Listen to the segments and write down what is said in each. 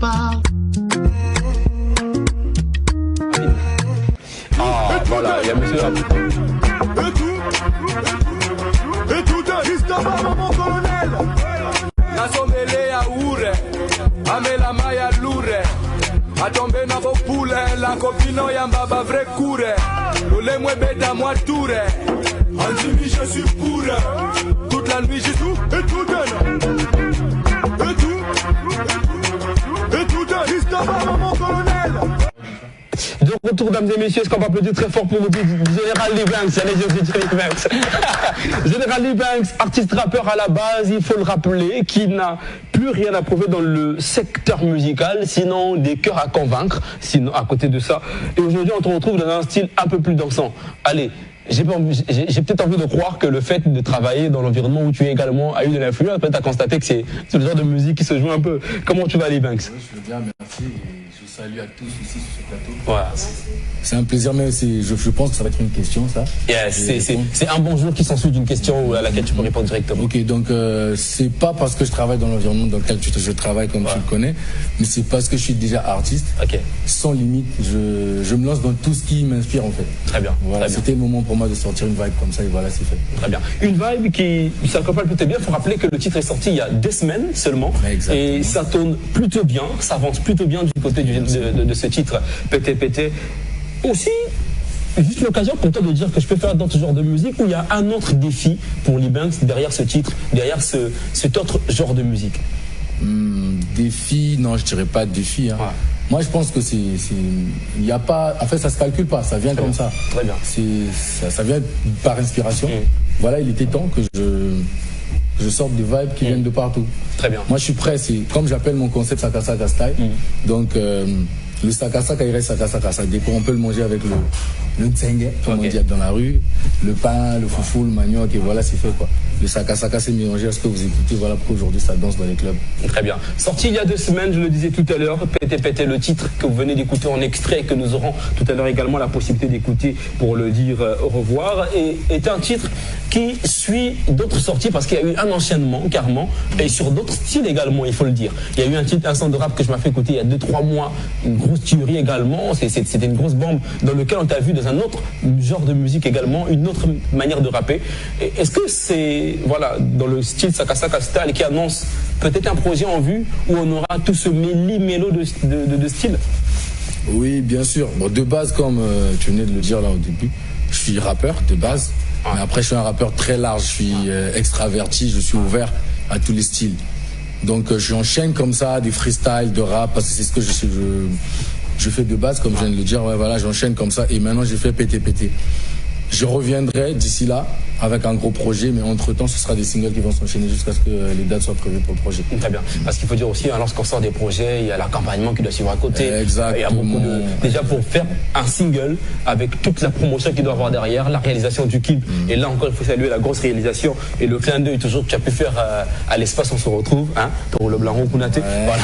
parle. Ah, voilà, il y a monsieur là. Et tout un histoire, mon colonel. Nasomele ya ure, amela maya lure. Atombe na bopule, la copino ya mbaba vrai coure. Lole mwe beta moi toure. Anjimi je suis pure. Toute la nuit j'ai tout, et tout un. Et tout un histoire, mon colonel. De retour, mesdames et messieurs, est-ce qu'on va applaudir très fort pour le Général Lee Banks? Allez, je dis Lee Banks. Général Lee Banks, artiste rappeur à la base, il faut le rappeler, qui n'a plus rien à prouver dans le secteur musical, sinon des cœurs à convaincre, sinon à côté de ça. Et aujourd'hui, on te retrouve dans un style un peu plus dansant. Allez, j'ai peut-être envie de croire que le fait de travailler dans l'environnement où tu es également a eu de l'influence. Peut-être tu as constaté que c'est le genre de musique qui se joue un peu. Comment tu vas, Lee Banks? Oui, je veux bien, merci. Et je vous salue à tous ici sur ce plateau. Voilà. C'est un plaisir, mais je pense que ça va être une question, ça. Yes, c'est un bonjour qui s'ensuit d'une question à laquelle tu peux répondre directement. Ok, donc c'est pas parce que je travaille dans l'environnement dans lequel je travaille comme tu le connais, mais c'est parce que je suis déjà artiste. Ok. Sans limite, je me lance dans tout ce qui m'inspire en fait. Très bien. Voilà, c'était le moment pour moi de sortir une vibe comme ça et voilà, c'est fait. Très bien. Une vibe qui s'accompagne plutôt bien. Il faut rappeler que le titre est sorti il y a 2 semaines seulement. Exactement. Et ça tourne plutôt bien, ça avance plutôt bien du côté de ce titre Pété Pété. Aussi, juste l'occasion pour toi de dire que je peux faire d'autres genres de musique ou il y a un autre défi pour Lee Banks derrière ce titre, derrière cet autre genre de musique. Défi, non, je dirais pas défi. Hein. Ouais. Moi, je pense que il n'y a pas, en fait, ça se calcule pas, ça vient comme ça. Très bien. Ça vient par inspiration. Voilà, il était temps que je sorte des vibes qui viennent de partout. Très bien. Moi, je suis prêt. C'est comme j'appelle mon concept Saka Saka Style. Donc, le Saka Saka, il reste Saka Saka. Ça dépend, on peut le manger avec le tsenge, comme on dit dans la rue, le pain, le foufou, le manioc, et voilà, c'est fait quoi. Le Saka Saka, c'est mélangé à ce que vous écoutez. Voilà pourquoi aujourd'hui ça danse dans les clubs. Très bien. Sorti il y a 2 semaines, je le disais tout à l'heure, Pété Pété, le titre que vous venez d'écouter en extrait, que nous aurons tout à l'heure également la possibilité d'écouter pour le dire au revoir, et est un titre qui suit d'autres sorties parce qu'il y a eu un enchaînement carrément et sur d'autres styles également, il faut le dire. Il y a eu un son de rap que je m'ai fait écouter il y a 2-3 mois, une grosse tuerie également, c'était une grosse bombe dans lequel on t'a vu dans un autre genre de musique également, une autre manière de rapper. Est-ce que c'est, voilà, dans le style Saka Saka Style qui annonce peut-être un projet en vue où on aura tout ce méli-mélo de style? Oui, bien sûr. Bon, de base, comme tu venais de le dire là au début, je suis rappeur de base. Mais après, je suis un rappeur très large. Je suis extraverti, je suis ouvert à tous les styles. Donc, j'enchaîne comme ça des freestyles de rap parce que c'est ce que je fais de base, comme je viens de le dire. Ouais, voilà, j'enchaîne comme ça. Et maintenant, j'ai fait Pété Pété. Je reviendrai d'ici là avec un gros projet, mais entre-temps, ce sera des singles qui vont s'enchaîner jusqu'à ce que les dates soient prévues pour le projet. Très bien. Parce qu'il faut dire aussi, hein, lorsqu'on sort des projets, il y a l'accompagnement qui doit suivre à côté. Exactement. Il y a beaucoup déjà pour faire un single, avec toute la promotion qu'il doit avoir derrière, la réalisation du clip. Et là encore, il faut saluer la grosse réalisation et le clin d'œil toujours que tu as pu faire à l'espace où on se retrouve, hein, pour le Blanc Kounaté. Voilà.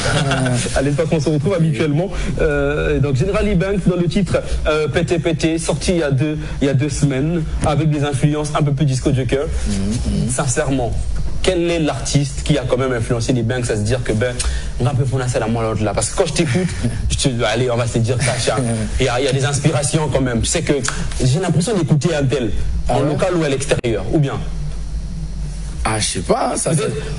À l'espace où on se retrouve habituellement. Donc, Général Lee Banks dans le titre Pété Pété, sorti il y a 2 semaines, avec des influences un peu plus disco joker. Sincèrement, quel est l'artiste qui a quand même influencé les Banks à se dire que on va un peu foncer la moi l'autre là? Parce que quand je t'écoute, allez, on va se dire ça, il y a des inspirations quand même. Tu sais que j'ai l'impression d'écouter un tel en local ou à l'extérieur, ou bien? Ah, je sais pas.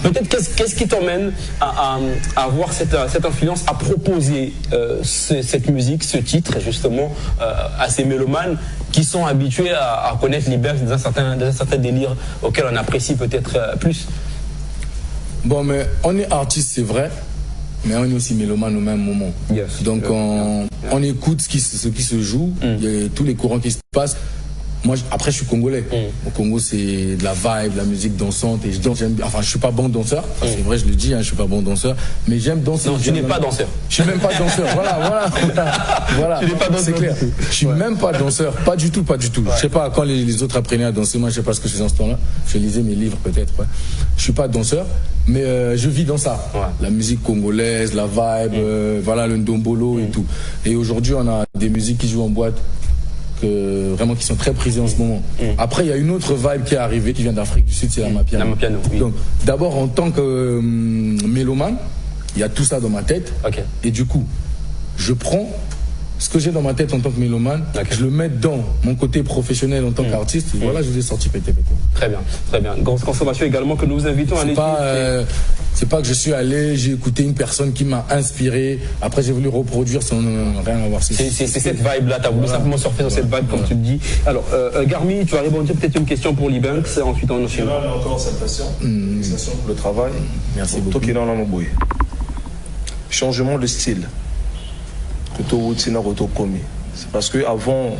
Peut-être qu'est-ce qui t'emmène à avoir cette influence, à proposer cette musique, ce titre, justement, à ces mélomanes qui sont habitués à connaître les Banks dans un certain délire auquel on apprécie peut-être plus? Bon, mais on est artiste, c'est vrai, mais on est aussi mélomane au même moment. Yes. Donc, on écoute ce qui se joue, il y a tous les courants qui se passent. Moi, après, je suis congolais. Au Congo, c'est de la vibe, de la musique dansante. Et je danse, j'aime bien. Enfin, je suis pas bon danseur. C'est vrai, je le dis, hein, je suis pas bon danseur. Mais j'aime danser. Non, tu n'es pas danseur. Je suis même pas danseur. Voilà. Tu n'es pas danseur. C'est clair. Je suis même pas danseur. Pas du tout. Je sais pas, quand les autres apprenaient à danser, moi, je sais pas ce que je faisais en ce temps-là. Je lisais mes livres, peut-être. Ouais. Je suis pas danseur. Mais je vis dans ça. La musique congolaise, la vibe, voilà, le ndombolo et tout. Et aujourd'hui, on a des musiques qui jouent en boîte. Vraiment qui sont très prisés en ce moment. Après, il y a une autre vibe qui est arrivée, qui vient d'Afrique du Sud, c'est la Mapiano. Oui. Donc, d'abord, en tant que mélomane, Il y a tout ça dans ma tête. Okay. Et du coup, je prends ce que j'ai dans ma tête en tant que mélomane, je le mets dans mon côté professionnel en tant qu'artiste, et voilà, je vous ai sorti pété. Très bien, très bien. Grosse consommation également que nous vous invitons à aller. C'est pas que je suis allé, j'ai écouté une personne qui m'a inspiré, après j'ai voulu reproduire sans rien avoir. C'est cette vibe-là, tu as voulu simplement surfer dans cette vibe, comme tu le dis. Alors, Garmi, tu vas rebondir peut-être une question pour Libanks, ensuite on enchaîne. Là, encore salutation. Félicitations pour le travail. Merci beaucoup. Toi qui es dans l'Amboui. Changement de style. C'est parce que avant,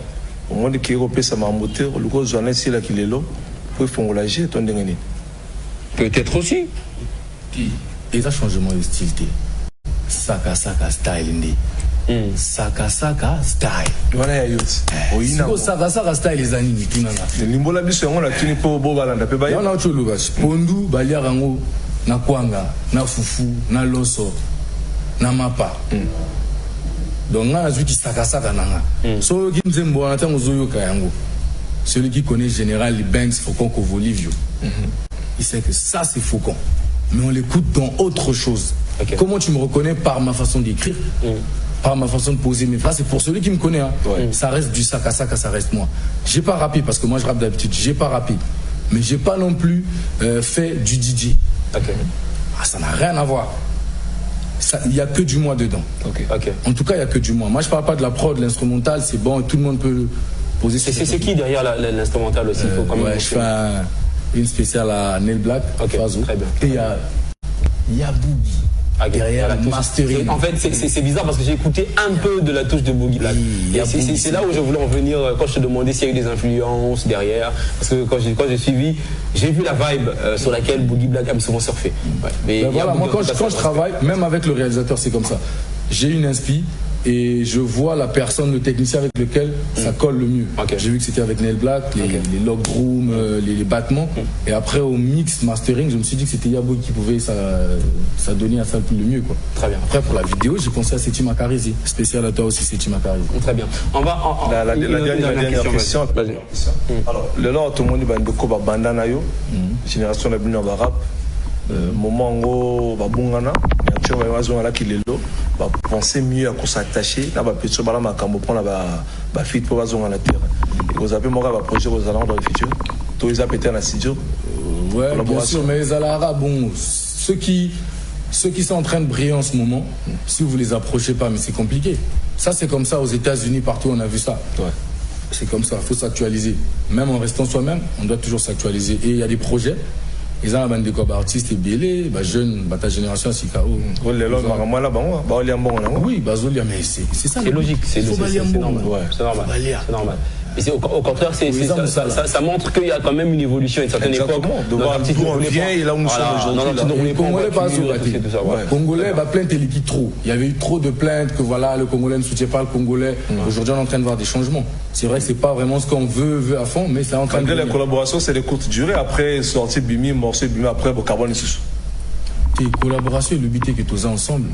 au moins qui européen ça m'a monté, le gros journal c'est là qu'il est là, pour faire la jet, ton dernier. Peut-être aussi. Et ça changement de style, saka style, saka style. Voilà yot. Siko saka style les années qui n'en a. Limbola biso on a tuni pour bobalanda pe baye. On a autre chose. Pondu balia rango na kwanga, na fufu, na loso, na mapa. Donc, on a vu qui saka nanga. Celui qui connaît Général Libanks, Faucon Kovolivio, il sait que ça c'est Faucon. Mais on l'écoute dans autre chose. Okay. Comment tu me reconnais? Par ma façon d'écrire, par ma façon de poser mes phrases. C'est pour celui qui me connaît. Hein. Ça reste du saka, ça reste moi. J'ai pas rappé parce que moi je rappe d'habitude. J'ai pas rappé. Mais j'ai pas non plus fait du DJ. Okay. Ah, ça n'a rien à voir. Il n'y a que du moi dedans. En tout cas, il n'y a que du moi. Moi, je ne parle pas de la prod, l'instrumental, c'est bon, tout le monde peut poser ses questions. C'est qui derrière l'instrumental aussi? Je fais une spéciale à Nail Black, Fazo. Très bien. Et il y a Boogie. Derrière la mastering. En fait, c'est bizarre parce que j'ai écouté un peu de la touche de Boogie Black. C'est là où je voulais en venir quand je te demandais s'il y a eu des influences derrière. Parce que quand j'ai suivi, j'ai vu la vibe sur laquelle Boogie Black aime souvent surfer. Mais voilà, moi quand je travaille, même avec le réalisateur, c'est comme ça. J'ai une inspi et je vois la personne, le technicien avec lequel ça colle le mieux. J'ai vu que c'était avec Nail Black, les log rooms, les battements. Et après au mix mastering, je me suis dit que c'était Yabo qui pouvait ça donner à ça le mieux quoi. Très bien. Après pour la vidéo, j'ai pensé à Seti Makarizi. Spécial à toi aussi Seti Makarizi. Très bien. On va la dernière question. Alors le là tout le monde va ndoko ba bandana yo. Génération la bino ba rap. Moment ngo ba bungana, tu vois wazo là qui est là. Penser mieux à s'attacher là va peut-être bala makambo pour la fit pour wazo la terre. Vous avez mon projet aux allants dans le futur. Tous les appétents à studio. Ouais, bien sûr, mais les Alara, bon, ceux qui sont en train de briller en ce moment, si vous les approchez pas, mais c'est compliqué. Ça, c'est comme ça aux États-Unis, partout, on a vu ça. C'est comme ça, il faut s'actualiser. Même en restant soi-même, on doit toujours s'actualiser. Et il y a des projets. Ils ont un bande de corps artistes et belé, jeunes, ta génération à Sikao. Oui, mais c'est ça. C'est logique, c'est normal. C'est normal. Et au contraire, ça montre qu'il y a quand même une évolution à une certaine époque. De voir d'où on vient et là où nous sommes aujourd'hui. Les Congolais pas Les Congolais, plainte et liquide trop. Il y avait eu trop de plaintes que voilà, le Congolais ne soutient pas le Congolais. Aujourd'hui, on est en train de voir des changements. C'est vrai que c'est pas vraiment ce qu'on veut à fond, mais c'est en train de. La collaboration, c'est de courte durée. Après, sortir Bimi, morceau Bimi, après, carbone et sous. Tes collaborations, le but est que tous ensemble.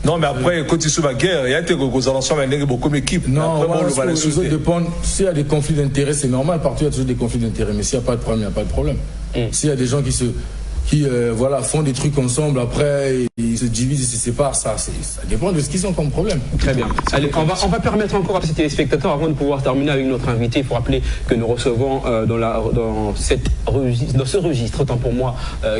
Non, mais après, quand tu es sur la guerre, il y a des ensemble, il y a beaucoup d'équipes. Non, les autres dépendent. S'il y a des conflits d'intérêts, c'est normal. Partout, il y a toujours des conflits d'intérêts. Mais s'il n'y a pas de problème, il n'y a pas de problème. S'il y a des gens qui font des trucs ensemble, après, ils se divisent, ils se séparent, ça dépend de ce qu'ils ont comme problème. Très bien. Allez, on va permettre encore à ces téléspectateurs, avant de pouvoir terminer avec notre invité, il faut rappeler que nous recevons dans ce registre, autant pour moi,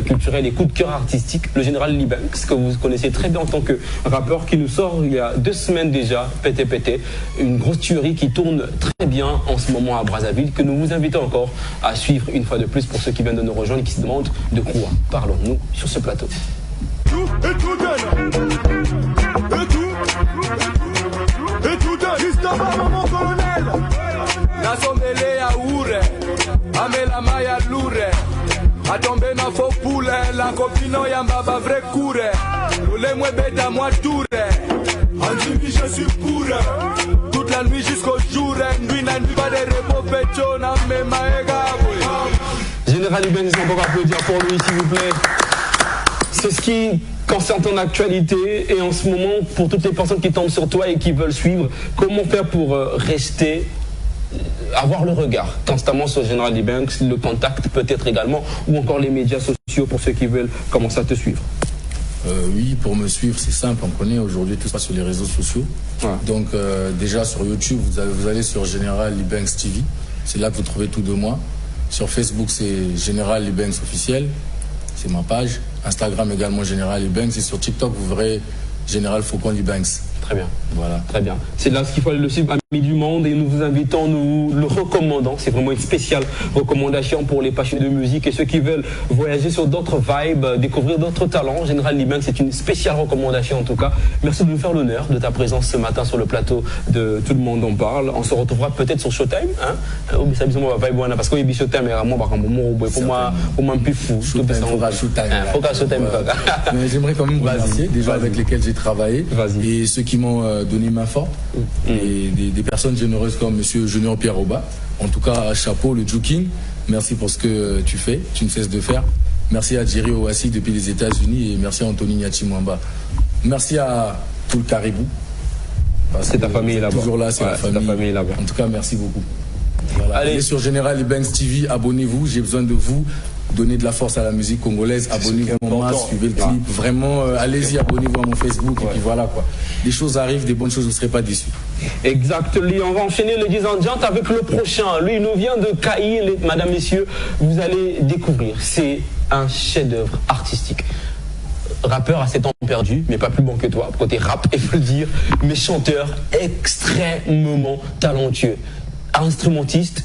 culturel et coup de cœur artistique, le général Libanks, que vous connaissez très bien en tant que rappeur, qui nous sort il y a 2 semaines déjà, Pété, une grosse tuerie qui tourne très bien en ce moment à Brazzaville, que nous vous invitons encore à suivre une fois de plus pour ceux qui viennent de nous rejoindre et qui se demandent de quoi parlons-nous sur ce plateau. Toute la nuit jusqu'au jour, nuit n'a pas de repos, pécho, n'a même Général Libanks, on peut applaudir pour lui, s'il vous plaît. C'est ce qui concerne ton actualité et en ce moment, pour toutes les personnes qui tombent sur toi et qui veulent suivre, comment faire pour rester, avoir le regard constamment sur Général Libanks, le contact peut-être également, ou encore les médias sociaux pour ceux qui veulent commencer à te suivre? Oui, pour me suivre, c'est simple. On connaît aujourd'hui tout ça sur les réseaux sociaux. Ouais. Donc, déjà sur YouTube, vous allez sur Général Libanks TV. C'est là que vous trouvez tout de moi. Sur Facebook, c'est Général Libanks officiel. C'est ma page. Instagram également Général Libanks. Et sur TikTok, vous verrez Général Faucon Libanks. Très bien. Voilà. Très bien. C'est là ce qu'il faut le suivre, Amis du Monde, et nous vous invitons, nous le recommandons. C'est vraiment une spéciale recommandation pour les passionnés de musique et ceux qui veulent voyager sur d'autres vibes, découvrir d'autres talents. Général Libanks, c'est une spéciale recommandation en tout cas. Merci de nous faire l'honneur de ta présence ce matin sur le plateau de Tout le monde en parle. On se retrouvera peut-être sur Showtime, hein. Parce qu'il y a Showtime, pour moi, un peu fou. Showtime. Mais j'aimerais quand même remercier des gens avec lesquels j'ai travaillé et ceux qui m'ont donné main forte et des personnes généreuses comme monsieur Junior Pierre Roba. En tout cas, chapeau, le Juking. Merci pour ce que tu fais, tu ne cesses de faire. Merci à Jerry Owassi depuis les États-Unis et merci à Anthony Nyachimwamba. Merci à tout le Caribou. C'est ta famille là-bas. Toujours là, c'est la famille là-bas. En tout cas, merci beaucoup. Voilà. Allez sur Général Libanks TV, abonnez-vous, j'ai besoin de vous. Donnez de la force à la musique congolaise, abonnez-vous à moi, suivez le clip. Vraiment, allez-y, abonnez-vous à mon Facebook. Et puis voilà quoi. Des choses arrivent, des bonnes choses, vous ne serez pas déçus. Exactement. On va enchaîner le 10 en diante avec le prochain. Lui, il nous vient de Caïr, madame, messieurs. Vous allez découvrir. C'est un chef-d'œuvre artistique. Rappeur à 7 ans perdu, mais pas plus bon que toi, côté rap, il faut le dire, mais chanteur extrêmement talentueux. Instrumentiste.